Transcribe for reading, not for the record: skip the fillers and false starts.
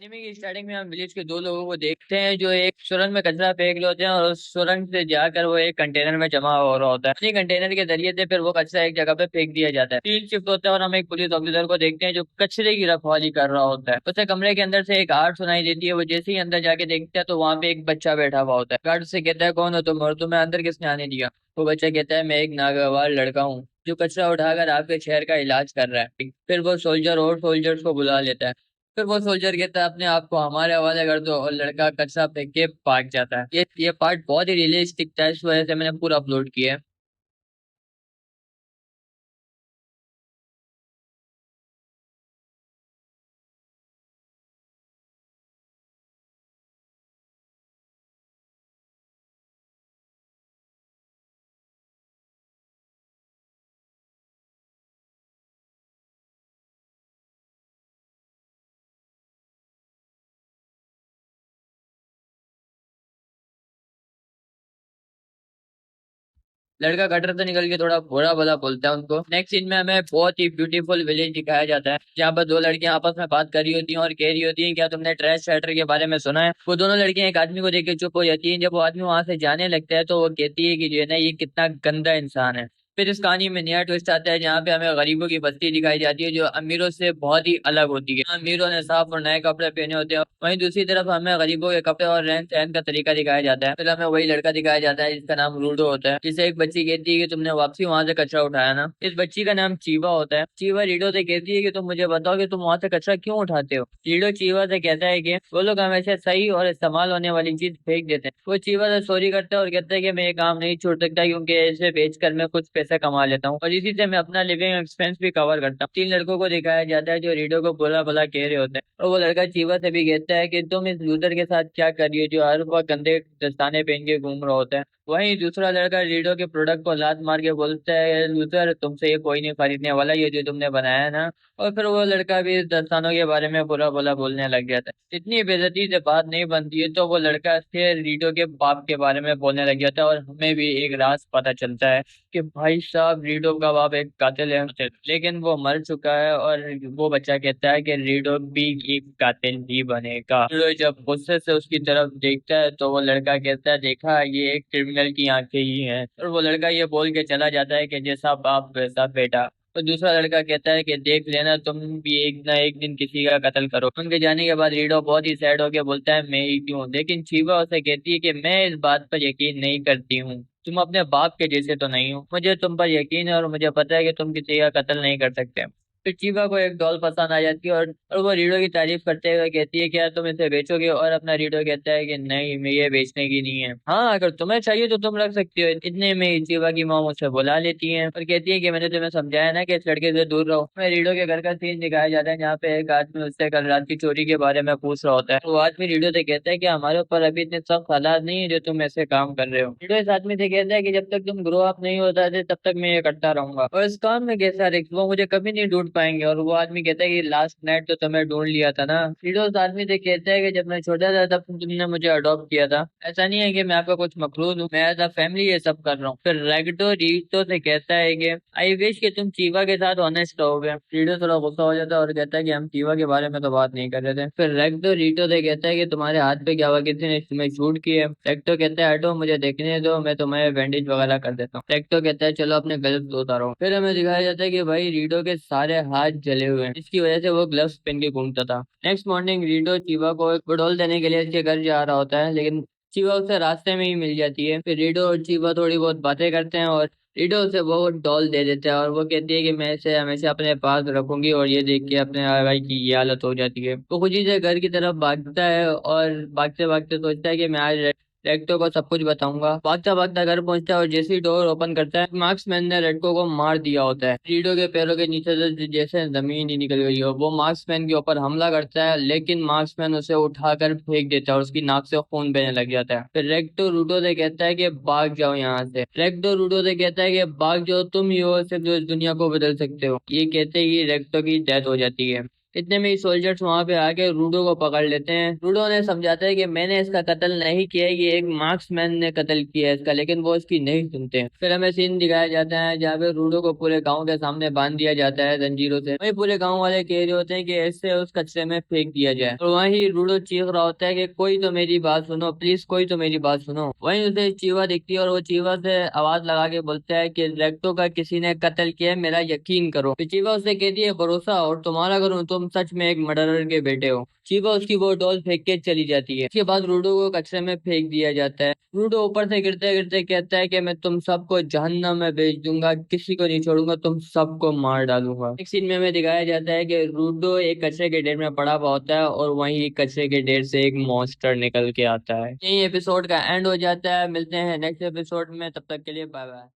Anime की starting में हम विलेज के दो लोगों को देखते हैं जो एक सुरंग में कचरा फेंक रहे होते हैं और उस सुरंग से जाकर वो एक कंटेनर में जमा हो रहा होता है। उसी कंटेनर के जरिए से फिर वो कचरा एक जगह पे फेंक दिया जाता है। तीन शिफ्ट होता है और हम एक पुलिस ऑफिसर को देखते हैं जो कचरे की रखवाली कर रहा होता है। उसे कमरे के अंदर से एक आवाज सुनाई देती है। वो जैसे ही अंदर जाके देखता है तो वहां पे एक बच्चा बैठा हुआ होता है। गार्ड से कहता है कौन हो तुम और तुम्हें अंदर किसने आने दिया। वो बच्चा कहता है मैं एक नागवार लड़का हूँ जो कचरा उठाकर आपके शहर का इलाज कर रहा है। फिर वो सोल्जर और सोल्जर्स को बुला लेता है। फिर वो सोल्जर कहता है अपने आप को हमारे हवाले कर दो और लड़का कचरा फेंक के भाग जाता है। ये पार्ट बहुत ही रियलिस्टिक था, इस वजह से मैंने पूरा अपलोड किया है। लड़का गटर से निकल के थोड़ा बुरा भला बोलता है उनको। नेक्स्ट सीन में हमें बहुत ही ब्यूटीफुल विलेज दिखाया जाता है जहाँ पर दो लड़कियां आपस में बात कर रही होती हैं और कह रही होती हैं क्या तुमने ट्रैश शैटर के बारे में सुना है। वो दोनों लड़कियां एक आदमी को देख के चुप हो जाती हैं। जब वो आदमी वहां से जाने लगता है तो वो कहती है कि जो है ना ये कितना गंदा इंसान है। फिर इस कहानी में नया ट्विस्ट आता है जहाँ पे हमें गरीबों की बस्ती दिखाई जाती है जो अमीरों से बहुत ही अलग होती है। अमीरों ने साफ और नए कपड़े पहने होते हैं, वहीं दूसरी तरफ हमें गरीबों के कपड़े और रहन सहन का तरीका दिखाया जाता है। फिर हमें वही लड़का दिखाया जाता है जिसका नाम रूडो होता है, जिसे एक बच्ची कहती है कि तुमने वापसी वहां से कचरा उठाया ना। इस बच्ची का नाम चीवा होता है। चीवा रीडो से कहती है कि तुम मुझे बताओ कि तुम वहां से कचरा क्यों उठाते हो। रीडो चीवा से कहता है कि वो लोग हमेशा सही और इस्तेमाल होने वाली चीज फेंक देते हैं। वो चीवा से सॉरी करता है और कहता है कि मैं ये काम नहीं छोड़ सकता क्योंकि इसे बेचकर मैं कुछ पैसा कमा लेता हूँ और इसी से मैं अपना लिविंग एक्सपेंस भी कवर करता हूँ। तीन लड़कों को दिखाया जाता है जो रीडो को बुरा भला कह रहे होते हैं और वो लड़का चीवा से भी कहता है कि तुम इस लूजर के साथ क्या कर रही हो जो हर वक्त गंदे दस्ताने पहन के घूम रहा होता है। वहीं दूसरा लड़का रीडो के प्रोडक्ट को लात मार के बोलता है लूजर तुमसे ये कोई नहीं खरीदने वाला, ये जो तुमने बनाया है ना। और फिर वो लड़का भी इस दस्तानों के बारे में बुरा भला बोलने लग जाता है। इतनी बेइज्जती से बात नहीं बनती है तो वो लड़का फिर रीडो के बाप के बारे में बोलने लग जाता है और हमें भी एक राज पता चलता है कि भाई साहब रीडो का बाप एक कातिल है लेकिन वो मर चुका है। और वो बच्चा कहता है कि रीडो भी एक कातिल ही बनेगा। रीडो जब गुस्से से उसकी तरफ देखता है तो वो लड़का कहता है देखा ये एक क्रिमिनल की आंखें ही हैं। और वो लड़का ये बोल के चला जाता है कि जैसा बाप वैसा बेटा। तो दूसरा लड़का कहता है कि देख लेना तुम भी एक ना एक दिन किसी का कत्ल करो। उनके जाने के बाद रीडो बहुत ही सैड होकर बोलता है मैं ही क्यों, लेकिन शिवा उसे कहती है कि मैं इस बात पर यकीन नहीं करती हूँ। तुम अपने बाप के जैसे तो नहीं हो, मुझे तुम पर यकीन है और मुझे पता है कि तुम किसी का कत्ल नहीं कर सकते। फिर चीवा को एक डॉल पसंद आ जाती है और वो रीडो की तारीफ करते हुए कहती है कि यार तुम इसे बेचोगे, और अपना रीडो कहता है कि नहीं मैं ये बेचने की नहीं है, हाँ अगर तुम्हें चाहिए तो तुम रख सकती हो। इतने में ही चीवा की माँ मुझसे बुला लेती है और कहती है कि मैंने तुम्हें समझाया ना कि इस लड़के से दूर रहो। मैं रीडो के घर का सीन दिखाया जाता है जहाँ पे एक आदमी उससे कल रात की चोरी के बारे में पूछ रहा होता है। वो आदमी रीडो से कहता है कि हमारे ऊपर अभी इतने सख्त हालात नहीं है जो तुम ऐसे काम कर रहे हो। रीडो इस आदमी से कहता है कि जब तक तुम ग्रो अप नहीं होता थे तब तक मैं ये करता रहूंगा और इस काम में कैसा रिस्क वो मुझे कभी नहीं ढूंढ पाएंगे। और वो आदमी कहता है कि लास्ट नाइट तो तुम्हें ढूंढ लिया था ना। रीडो उस आदमी से कहता है कि जब मैं छोटा था तब तुमने मुझे अडॉप्ट किया था, ऐसा नहीं है कि मैं आपका कुछ मखलूक हूँ, मैं एज अ फैमिली ये सब कर रहा हूँ। फिर रेगडो रीडो से कहता है कि आई विश कि तुम चीवा के साथ ऑनेस्ट रहोगे। रीडो थोड़ा गुस्सा हो जाता है और कहता है कि हम चीवा के बारे में तो बात नहीं कर रहे थे। फिर रेगडो रीडो से कहता है कि तुम्हारे हाथ पे क्या हुआ, किसी ने तुम्हें शूट किया है। रेगडो कहता है हटो मुझे देखने दो, मैं तुम्हें बैंडेज वगैरह कर देता हूँ। रेगडो कहता है चलो अपने ग्लव्स उतारो। फिर हमें दिखाया जाता है कि भाई रीडो के सारे हाथ जले हुए हैं, इसकी वजह से वो ग्लव्स पहन के घूमता था। नेक्स्ट मॉर्निंग रीडो चीवा को एक पेट्रोल देने के लिए उसके घर जा रहा होता है लेकिन चीवा उसे रास्ते में ही मिल जाती है। फिर रीडो और चीवा थोड़ी बहुत बातें करते हैं और रीडो उसे वो डॉल दे देता है और वो कहती है कि मैं इसे हमेशा अपने पास रखूंगी। और ये देख के अपने भाई की ये हालत हो जाती है। वो खुशी से घर की तरफ भागता है और भागते भागते सोचता है कि मैं आज रेक्टो को सब कुछ बताऊंगा। भागता भागता घर पहुंचता है और जैसे ही डोर ओपन करता है मार्क्समैन ने रेडको को मार दिया होता है। रीडो के पैरों के नीचे से जैसे जमीन ही निकल गई हो। वो मार्क्समैन के ऊपर हमला करता है लेकिन मार्क्समैन उसे उठाकर फेंक देता है और उसकी नाक से खून बहने लग जाता है। फिर रेक्टो रूडो से कहता है कि भाग जाओ यहाँ से। रेक्टो रूडो से कहता है कि भाग जाओ, तुम ही हो सिर्फ जो इस दुनिया को बदल सकते हो। ये कहते ही रेक्टो की डेथ हो जाती है। इतने में ही सोल्जर्स वहां पे आके रूडो को पकड़ लेते हैं। रूडो ने समझाता है कि मैंने इसका कत्ल नहीं किया है, ये एक मार्क्समैन ने कत्ल किया है इसका, लेकिन वो इसकी नहीं सुनते हैं। फिर हमें सीन दिखाया जाता है जहाँ पे रूडो को पूरे गांव के सामने बांध दिया जाता है जंजीरों से। वही पूरे गांव वाले कह रहे होते हैं कि ऐसे उस कचरे में फेंक दिया जाए, और वहीं रूडो चीख रहा होता है कि कोई तो मेरी बात सुनो प्लीज, कोई तो मेरी बात सुनो। वहीं उसे चीवा दिखती है और वो चीवा से आवाज लगा के बोलता है कि रेक्टो का किसी ने कत्ल किया है, मेरा यकीन करो। फिर चीवा उससे कहती है भरोसा और तुम्हारा करूं, तुम सच में एक मर्डरर के बेटे हो। चीवा उसकी वो डॉल फेंक के चली जाती है। इसके बाद रूडो को कचरे में फेंक दिया जाता है। रूडो ऊपर से गिरते गिरते कहता है कि मैं तुम सबको जहन्नम में भेज दूंगा, किसी को नहीं छोड़ूंगा, तुम सबको मार डालूंगा। एक सीन में हमें दिखाया जाता है कि रूडो एक कचरे के ढेर में पड़ा हुआ होता है और वहीं कचरे के ढेर से एक मॉन्स्टर निकल के आता है। यही एपिसोड का एंड हो जाता है। मिलते हैं नेक्स्ट एपिसोड में, तब तक के लिए बाय बाय।